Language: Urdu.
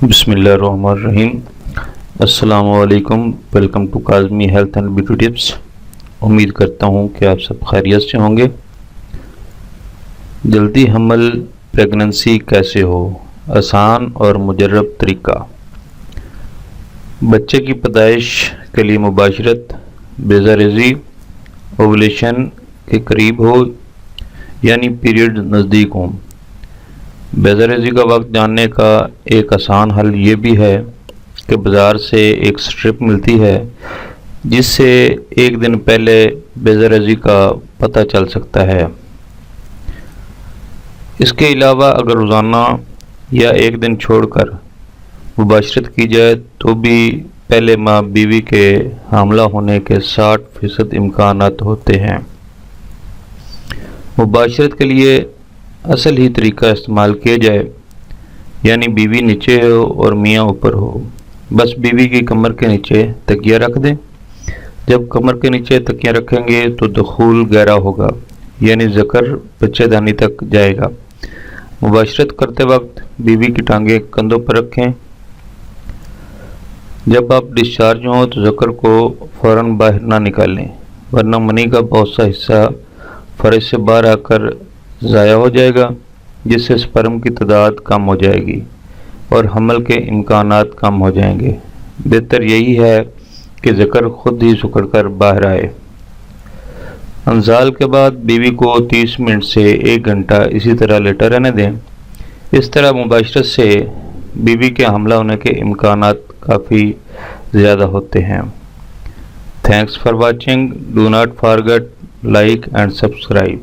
بسم اللہ الرحمن الرحیم۔ السلام علیکم، welcome to Kazmi health and beauty tips. امید کرتا ہوں کہ آپ سب خیریت سے ہوں گے۔ جلدی حمل پریگننسی کیسے ہو؟ آسان اور مجرب طریقہ۔ بچے کی پیدائش کے لیے مباشرت، بیضہ ریزی، اوولیشن کے قریب ہو یعنی پیریڈ نزدیک ہوں۔ بیضہ ریزی کا وقت جاننے کا ایک آسان حل یہ بھی ہے کہ بازار سے ایک سٹرپ ملتی ہے جس سے ایک دن پہلے بیضہ ریزی کا پتہ چل سکتا ہے۔ اس کے علاوہ اگر روزانہ یا ایک دن چھوڑ کر مباشرت کی جائے تو بھی پہلے ماہ بیوی کے حاملہ ہونے کے 60% امکانات ہوتے ہیں۔ مباشرت کے لیے اصل ہی طریقہ استعمال کیا جائے، یعنی بیوی نیچے ہو اور میاں اوپر ہو۔ بس بیوی کی کمر کے نیچے تکیہ رکھ دیں۔ جب کمر کے نیچے تکیہ رکھیں گے تو دخول گہرا ہوگا، یعنی ذکر بچے دانی تک جائے گا۔ مباشرت کرتے وقت بیوی کی ٹانگیں کندھوں پر رکھیں۔ جب آپ ڈسچارج ہوں تو ذکر کو فوراً باہر نہ نکالیں، ورنہ منی کا بہت سا حصہ فرج سے باہر آ کر ضائع ہو جائے گا، جس سے سپرم کی تعداد کم ہو جائے گی اور حمل کے امکانات کم ہو جائیں گے۔ بہتر یہی ہے کہ ذکر خود ہی سکڑ کر باہر آئے۔ انزال کے بعد بیوی کو 30 منٹ سے 1 گھنٹہ اسی طرح لیٹا رہنے دیں۔ اس طرح مباشرت سے بیوی کے حاملہ ہونے کے امکانات کافی زیادہ ہوتے ہیں۔ Thanks for watching. Do not forget like and subscribe.